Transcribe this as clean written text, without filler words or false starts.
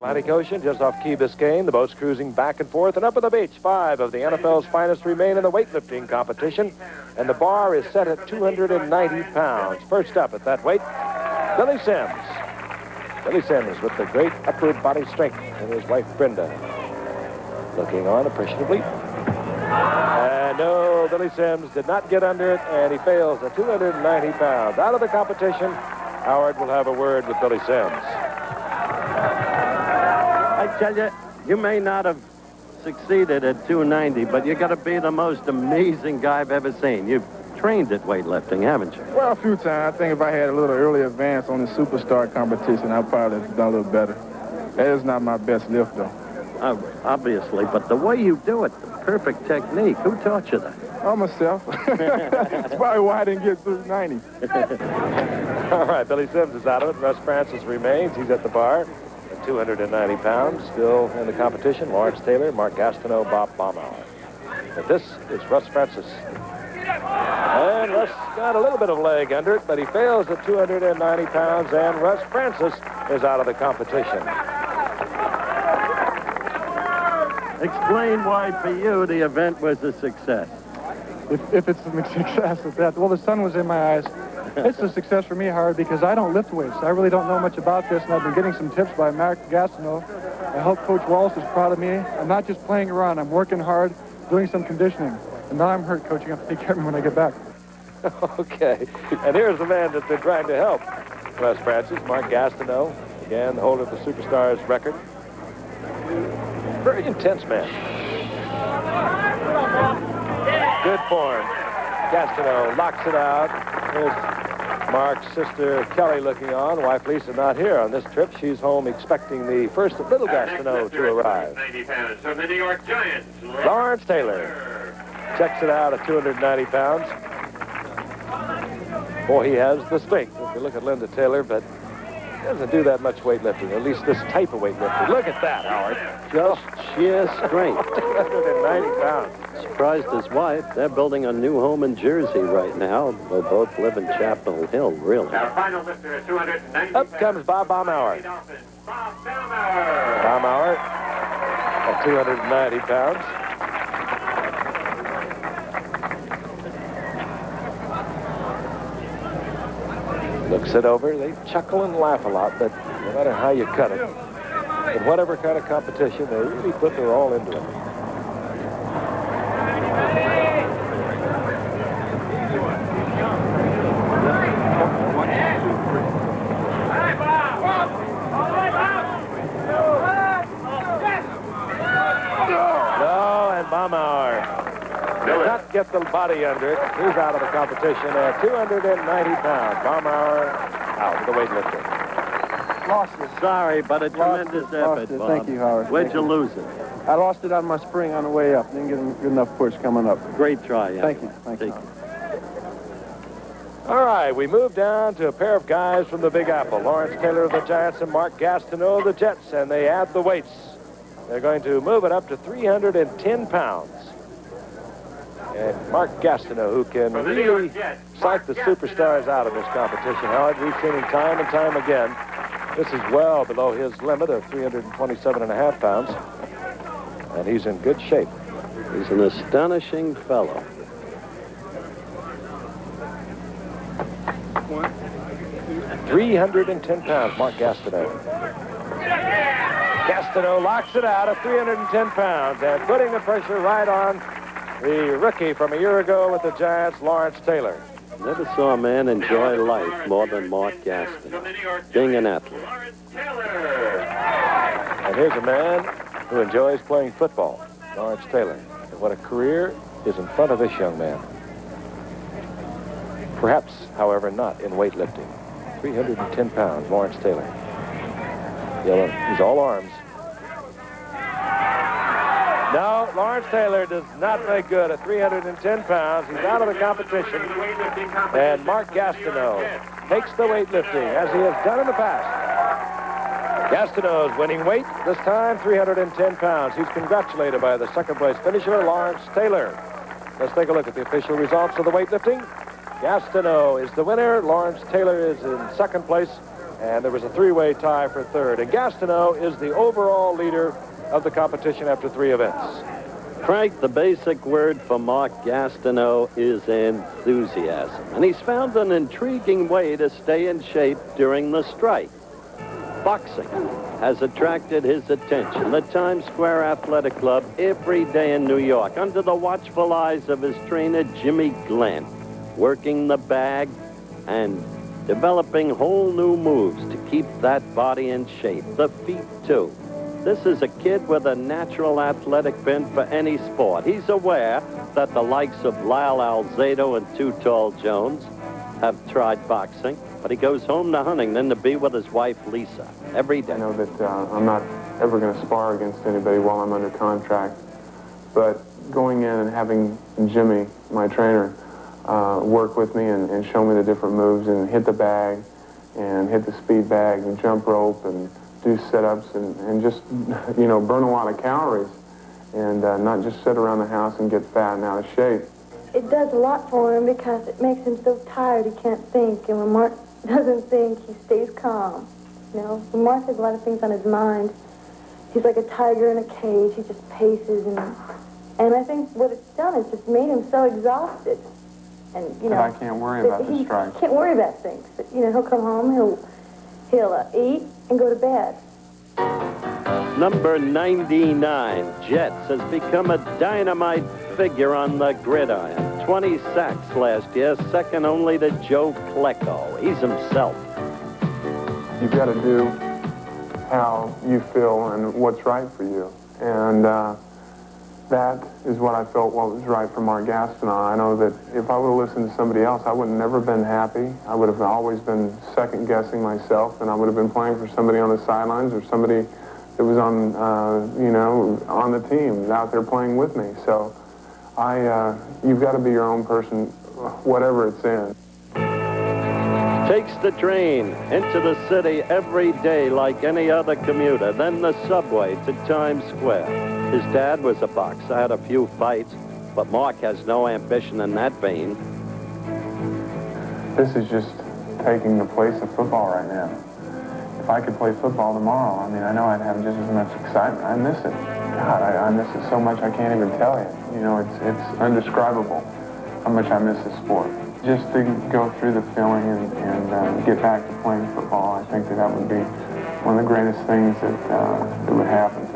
Atlantic Ocean, just off Key Biscayne. The boat's cruising back and forth and up on the beach. 5 of the NFL's finest remain in the weightlifting competition, and the bar is set at 290 pounds. First up at that weight, Billy Sims. Billy Sims with the great upward body strength, and his wife Brenda looking on appreciatively. And no, Billy Sims did not get under it, and he fails at 290 pounds. Out of the competition, Howard will have a word with Billy Sims. I tell you, you may not have succeeded at 290, but you got to be the most amazing guy I've ever seen. You've trained at weightlifting, haven't you? Well, a few times. I think if I had a little early advance on the superstar competition, I probably have done a little better. That is not my best lift, though. Obviously, but the way you do it, the perfect technique. Who taught you that? Oh, myself. That's probably why I didn't get through 90. All right, Billy Sims is out of it. Russ Francis remains. He's at the bar at 290 pounds. Still in the competition, Lawrence Taylor, Mark Gastineau, Bob Baumhower. But this is Russ Francis. And Russ got a little bit of leg under it, but he fails at 290 pounds, and Russ Francis is out of the competition. Explain why, for you, the event was a success. If it's a success at that, well, the sun was in my eyes. It's a success for me, Howard, because I don't lift weights. I really don't know much about this, and I've been getting some tips by Mark Gastineau. I hope Coach Wallace is proud of me. I'm not just playing around. I'm working hard, doing some conditioning. And now I'm hurt, Coach. You have to take care of me when I get back. Okay. And here's the man that's been trying to help Russ Francis, Mark Gastineau, again, the holder of the Superstars record. Very intense man. Good form. Gastineau locks it out. Here's Mark's sister Kelly looking on. Wife Lisa not here on this trip. She's home expecting the first of little Gastineau to arrive. 90 pounds from the New York Giants, Lawrence Taylor checks it out at 290 pounds. Boy, he has the strength. If you look at Linda Taylor, but he doesn't do that much weightlifting, at least this type of weightlifting. Look at that, Howard. Just sheer strength. 290 pounds. Surprised his wife. They're building a new home in Jersey right now. They'll both live in Chapel Hill, really. Our final lifter at 290 Up comes Bob Baumhower. Bob Baumhower. Baumhower at 290 pounds. Looks it over. They chuckle and laugh a lot, but no matter how you cut it, in whatever kind of competition, they really put their all into it. No, and Baumhower did not get the body under it. He's out of the competition at 290 pounds. Baumhower out of the weightlifting. Lost it. Sorry, but a tremendous effort, Bob. Thank you, Howard. Where'd you lose it? I lost it on my spring on the way up. Didn't get a good enough push coming up. Great try, yeah. Thank you. Thank you. All right, we move down to a pair of guys from the Big Apple. Lawrence Taylor of the Giants and Mark Gastineau of the Jets, and they add the weights. They're going to move it up to 310 pounds. And Mark Gastineau, who can really psych the superstars out of this competition. Howard, we've seen him time and time again. This is well below his limit of 327.5 pounds. And he's in good shape. He's an astonishing fellow. At 310 pounds, Mark Gastineau. Gastineau locks it out at 310 pounds and putting the pressure right on the rookie from a year ago with the Giants, Lawrence Taylor. Never saw a man enjoy life more than Mark Gastineau, being an athlete. And here's a man who enjoys playing football, Lawrence Taylor. And what a career is in front of this young man. Perhaps, however, not in weightlifting. 310 pounds, Lawrence Taylor. He's all arms. No, Lawrence Taylor does not make good at 310 pounds. He's out of the competition. And Mark Gastineau takes the weightlifting, as he has done in the past. Gastineau is winning weight, this time 310 pounds. He's congratulated by the second-place finisher, Lawrence Taylor. Let's take a look at the official results of the weightlifting. Gastineau is the winner. Lawrence Taylor is in second place. And there was a three-way tie for third. And Gastineau is the overall leader of the competition after 3 events. Frank, the basic word for Mark Gastineau is enthusiasm. And he's found an intriguing way to stay in shape during the strike. Boxing has attracted his attention. The Times Square Athletic Club every day in New York, under the watchful eyes of his trainer, Jimmy Glenn, working the bag and developing whole new moves to keep that body in shape. The feet, too. This is a kid with a natural athletic bent for any sport. He's aware that the likes of Lyle Alzado and Too Tall Jones have tried boxing, but he goes home to Huntington to be with his wife, Lisa, every day. I know that I'm not ever going to spar against anybody while I'm under contract, but going in and having Jimmy, my trainer, work with me and show me the different moves and hit the bag and hit the speed bag and jump rope and do sit-ups and just, you know, burn a lot of calories and not just sit around the house and get fat and out of shape. It does a lot for him because it makes him so tired he can't think. And when Mark doesn't think, he stays calm. You know, when Mark has a lot of things on his mind, he's like a tiger in a cage. He just paces and I think what it's done is just made him so exhausted. And, you know, I can't worry about the strike. He can't worry about things. But, you know, he'll come home, he'll eat and go to bed. Number 99, Jets, has become a dynamite figure on the gridiron. 20 sacks last year, second only to Joe Klecko. He's himself. You've got to do how you feel and what's right for you. And that is what I felt what was right for Mark Gastineau. I know that if I would have listened to somebody else, I would have never been happy. I would have always been second-guessing myself, and I would have been playing for somebody on the sidelines or somebody that was on, you know, on the team, out there playing with me. So you've got to be your own person, whatever it's in. Takes the train into the city every day like any other commuter, then the subway to Times Square. His dad was a boxer, had a few fights, but Mark has no ambition in that vein. This is just taking the place of football right now. If I could play football tomorrow, I mean, I know I'd have just as much excitement. I miss it. God, I miss it so much I can't even tell you. You know, it's undescribable how much I miss the sport. Just to go through the feeling and get back to playing football, I think that would be one of the greatest things that would happen.